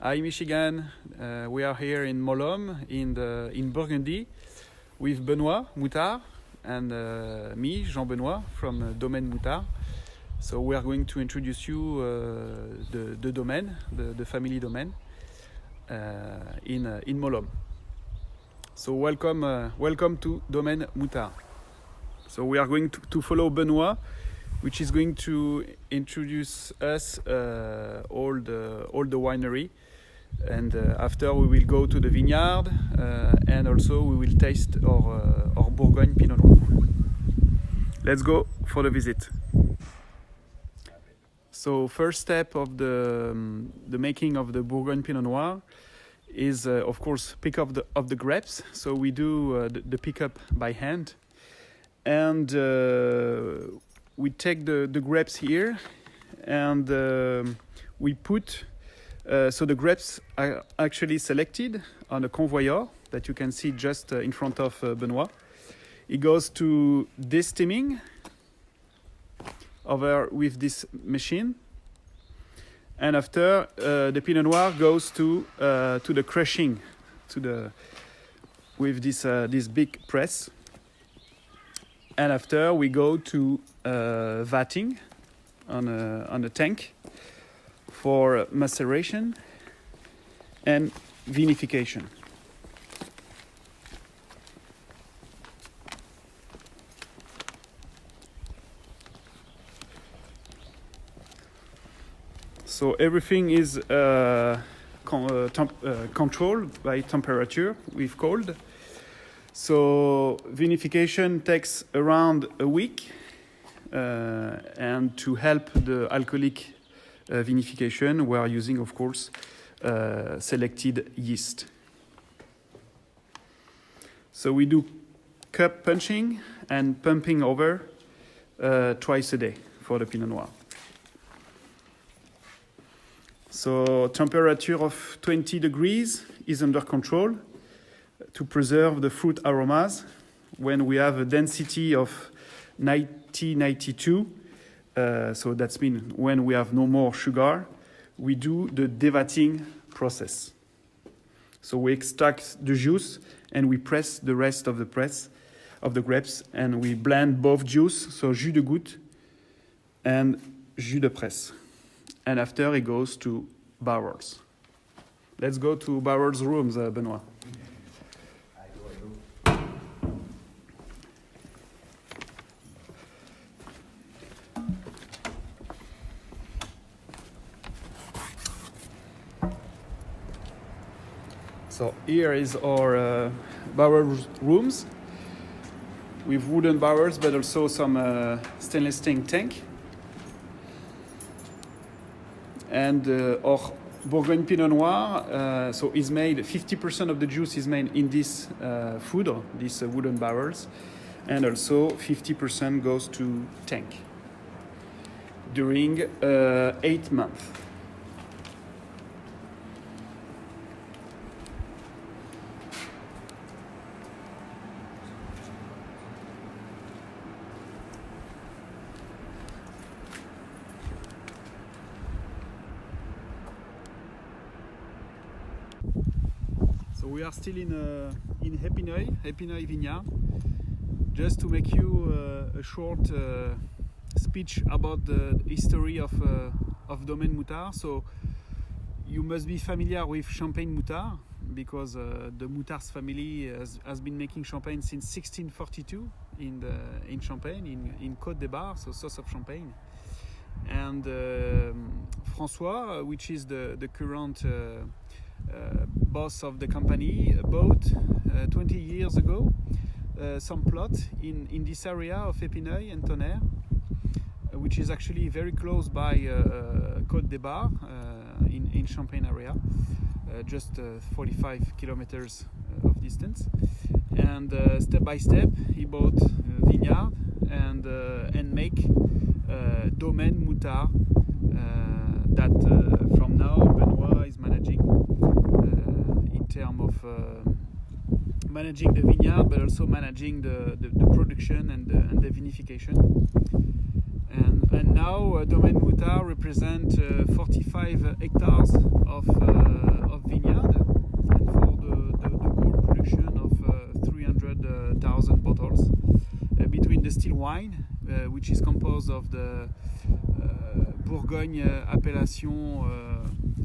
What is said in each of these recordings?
Hi Michigan, we are here in Molhomme in Burgundy with Benoît Moutard and me, Jean-Benoît from Domaine Moutard. So we are going to introduce you the domain, the family domain in Molhomme. So welcome to Domaine Moutard. So we are going to follow Benoît, which is going to introduce us all the winery, and after we will go to the vineyard and also we will taste our Bourgogne Pinot Noir. Let's go for the visit. So first step of the making of the Bourgogne Pinot Noir is of course pick of the grapes. So we do the pickup by hand, and we take the grapes here, and we put so the grapes are actually selected on a convoyeur that you can see just in front of Benoît. It goes to destimming over with this machine, and after the Pinot Noir goes to the crushing with this big press, and after we go to vatting on a tank for maceration and vinification. So everything is controlled by temperature with cold. So vinification takes around a week, and to help the alcoholic vinification, we are using, of course, selected yeast. So we do cup punching and pumping over twice a day for the Pinot Noir. So temperature of 20 degrees is under control to preserve the fruit aromas. When we have a density of 90-92, so that's mean when we have no more sugar, we do the devatting process. So we extract the juice and we press the rest of the grapes, and we blend both juice, so jus de goutte and jus de presse. And after it goes to barrels. Let's go to barrels rooms, Benoît. So here is our barrel rooms with wooden barrels, but also some stainless steel tank. And our Bourgogne Pinot Noir, so is made, 50% of the juice is made in this food, these wooden barrels, and also 50% goes to tank during 8 months. So we are still in Épineuil Vineyard. Just to make you a short speech about the history of Domaine Moutard. So you must be familiar with Champagne Moutard, because the Moutards family has been making champagne since 1642 in Champagne, in Côte des Bar, so south of Champagne. And François, which is the current boss of the company, bought 20 years ago some plot in this area of Épineuil and Tonnerre, which is actually very close by Côte des Bar in Champagne area, just 45 kilometers of distance. And step by step he bought a vineyard and make Domaine Moutard that from now Benoît is managing in terms of managing the vineyard, but also managing the production and the vinification. And now Domaine Moutard represents 45 hectares of because of the Bourgogne appellation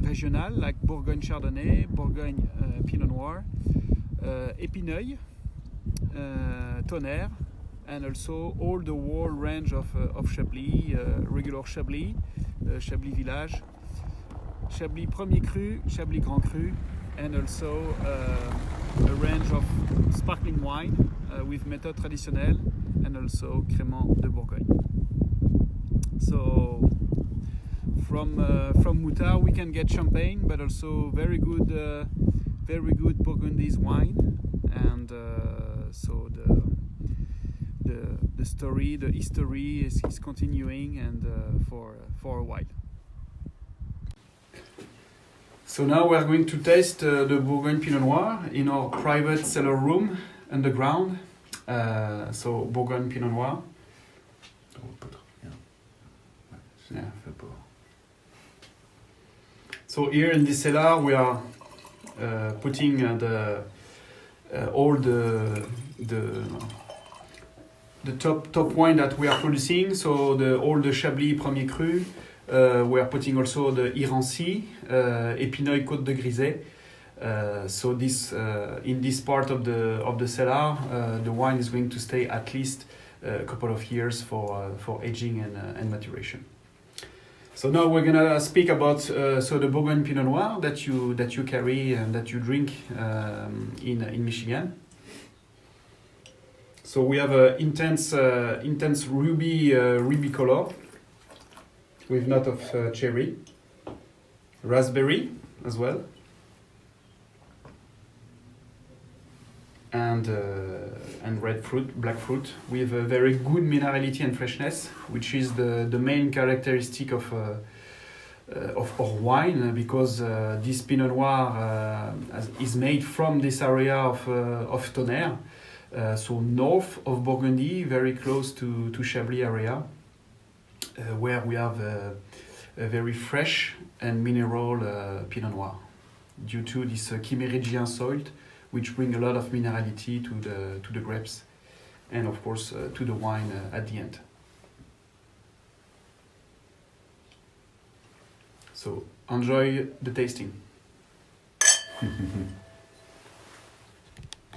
régional, like Bourgogne Chardonnay, Bourgogne Pinot Noir, Épineuil, Tonnerre, and also all the whole range of Chablis, regular Chablis, Chablis Village, Chablis Premier Cru, Chablis Grand Cru, and also a range of sparkling wine with méthode traditionnelle and also Crémant de Bourgogne. So from Moutard we can get champagne, but also very good Burgundies wine, and so the story, the history is continuing, and for a while. So now we are going to taste the Bourgogne Pinot Noir in our private cellar room underground. So Bourgogne Pinot Noir. Yeah. So here in this cellar we are putting all the top wine that we are producing. So all the Chablis Premier Cru. We are putting also the Irancy, Épineuil Côte de Grisay. So this in this part of the cellar, the wine is going to stay at least a couple of years for aging and maturation. So now we're gonna speak about so the Bourgogne Pinot Noir that you carry and that you drink in Michigan. So we have a intense ruby color with note of cherry, raspberry as well, and red fruit, black fruit, with a very good minerality and freshness, which is the main characteristic of our wine, because this Pinot Noir is made from this area of Tonnerre, so north of Burgundy, very close to Chablis area, where we have a very fresh and mineral Pinot Noir, due to this Chimérigien soil, which bring a lot of minerality to the grapes, and of course to the wine at the end. So enjoy the tasting.